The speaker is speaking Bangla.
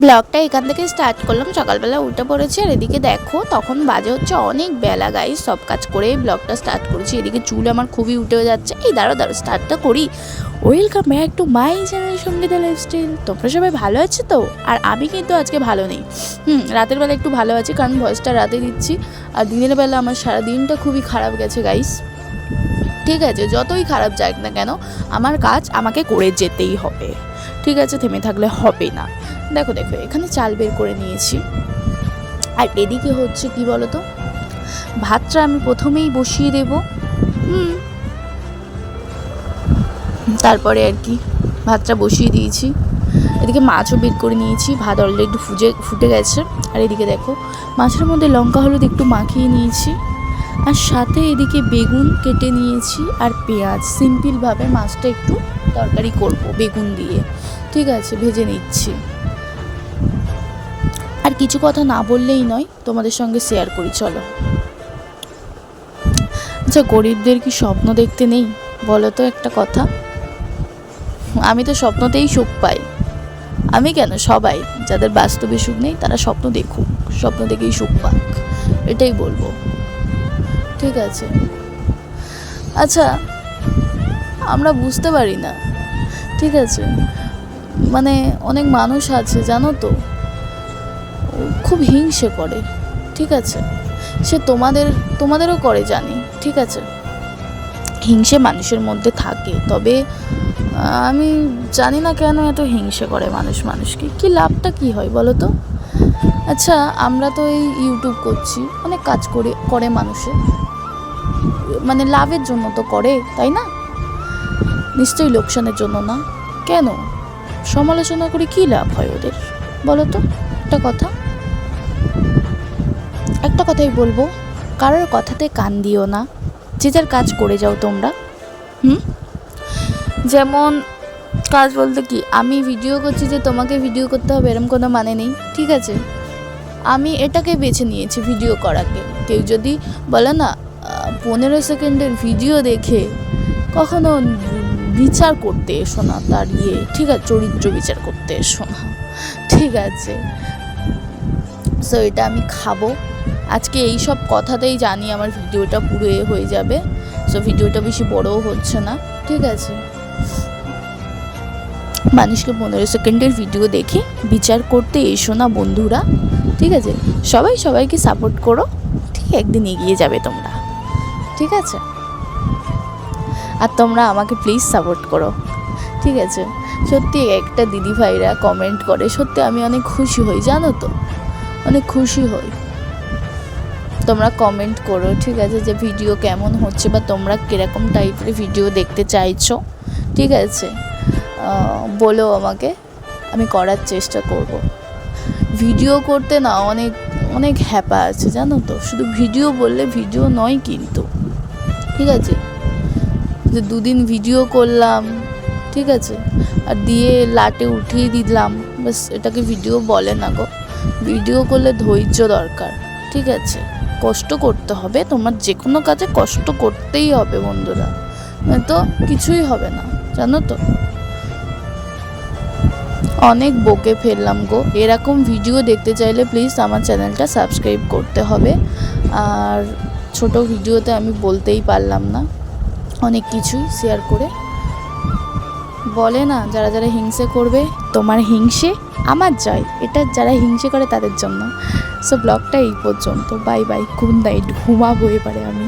ব্লগটা এখান থেকে স্টার্ট করলাম। সকালবেলা উঠে পড়েছি আর এদিকে দেখো তখন বাজে হচ্ছে অনেক বেলা গাইস। সব কাজ করে ব্লগটা স্টার্ট করেছি। এদিকে চুল আমার খুবই উঠে যাচ্ছে। এই দাঁড়ো স্টার্টটা করি। Welcome back to my channel Sangeeta lifestyle. তোমরা সবাই ভালো আছো তো? আর আমি কিন্তু আজকে ভালো নেই। রাতের বেলা একটু ভালো আছি, কারণ ভয়েসটা রাতে দিচ্ছি। আর দিনের বেলা আমার সারা দিনটা খুবই খারাপ গেছে গাইস। ঠিক আছে, যতই খারাপ যাক না কেন আমার কাজ আমাকে করে যেতেই হবে। ঠিক আছে, থেমে থাকলে হবে না। দেখো এখানে চাল বের করে নিয়েছি। আর এদিকে হচ্ছে কি বলতো, ভাতটা আমি প্রথমেই বসিয়ে দেব। তারপরে আর কি ভাতটা বসিয়ে দিয়েছি। এদিকে মাছও বের করে নিয়েছি। ভাত অলরেডি ফুটে গেছে। আর এদিকে দেখো মাছের মধ্যে লঙ্কা হলুদ একটু মাখিয়ে নিয়েছি। আর সাথে এদিকে বেগুন কেটে নিয়েছি আর পেঁয়াজ। সিম্পলভাবে মাছটা একটু তরকারি করব বেগুন দিয়ে। ঠিক আছে, ভেজে নিচ্ছি। আর কিছু কথা না বললেই নয়, তোমাদের সঙ্গে শেয়ার করি, চলো। আচ্ছা, গরিবদের কি স্বপ্ন দেখতে নেই বলো তো একটা কথা? আমি তো স্বপ্নতেই সুখ পাই। আমি কেন, সবাই যাদের বাস্তবে সুখ নেই তারা স্বপ্ন দেখুক, স্বপ্ন দেখেই সুখ পাক, এটাই বলবো। ঠিক আছে। আচ্ছা, আমরা বুঝতে পারি না। ঠিক আছে, মানে অনেক মানুষ আছে জানো তো, খুব হিংসে করে। ঠিক আছে, সে তোমাদেরও করে জানি। ঠিক আছে, হিংসে মানুষের মধ্যে থাকে। তবে আমি জানি না কেন এত হিংসে করে মানুষকে। কি লাভটা কি হয় বলো তো? আচ্ছা, আমরা তো এই ইউটিউব করছি, অনেক কাজ করে মানুষে, মানে লাভের জন্য তো করে, তাই না? নিশ্চয়ই লোকসানের জন্য না। কেন সমালোচনা করে কি লাভ হয় ওদের বলো তো? একটা কথাই বলবো, কারোর কথাতে কান দিও না, যে যার কাজ করে যাও তোমরা। যেমন কাজ বলতে কি, আমি ভিডিও করছি যে তোমাকে ভিডিও করতে হবে এরকম কোনো মানে নেই। ঠিক আছে, আমি এটাকে বেছে নিয়েছি ভিডিও করাকে। কেউ যদি বলে না 15 সেকেন্ডের ভিডিও দেখে কখনো বিচার করতে এসো না তার ঠিক আছে, চরিত্র বিচার করতে এসো না। ঠিক আছে, সো এটা আমি খাবো আজকে। এই সব কথাতেই জানি আমার ভিডিওটা পুরো হয়ে যাবে। সো ভিডিওটা বেশি বড়ও হচ্ছে না। ঠিক আছে, মানুষকে 15 সেকেন্ডের ভিডিও দেখে বিচার করতে এসো না বন্ধুরা। ঠিক আছে, সবাইকে সাপোর্ট করো, ঠিক একদিন এগিয়ে যাবে তোমরা। ঠিক আছে, আর তোমরা আমাকে প্লিজ সাপোর্ট করো। ঠিক আছে, সত্যি একটা দিদি ভাইরা কমেন্ট করে, সত্যি আমি অনেক খুশি হই জানো তো, অনেক খুশি হই। তোমরা কমেন্ট করো, ঠিক আছে, যে ভিডিও কেমন হচ্ছে বা তোমরা কীরকম টাইপের ভিডিও দেখতে চাইছো। ঠিক আছে, বলো আমাকে, আমি করার চেষ্টা করব। ভিডিও করতে না অনেক হ্যাপা আছে জানো তো। শুধু ভিডিও বললে ভিডিও নয় কিন্তু। ঠিক আছে, যে 2 দিন ভিডিও করলাম, ঠিক আছে, আর দিয়ে লাটে উঠিয়ে দিলাম, বাস এটাকে ভিডিও বলে না গো। ভিডিও করলে ধৈর্য দরকার। ঠিক আছে, কষ্ট করতে হবে। তোমার যে কোনো কাজে কষ্ট করতেই হবে বন্ধুরা, নয়তো কিছুই হবে না জানো তো। অনেক বকে ফেললাম গো। এরকম ভিডিও দেখতে চাইলে প্লিজ আমার চ্যানেলটা সাবস্ক্রাইব করতে হবে। আর ছোট ভিডিওতে আমি বলতেই পারলাম না অনেক কিছুই শেয়ার করে। বলে না, যারা হিংসে করবে, তোমার হিংসে আমার জয়, এটা যারা হিংসে করে তাদের জন্য। সো ব্লগটা এই পর্যন্ত। বাই বাই, গুড নাইট, ঘুমাবো এবারে আমি।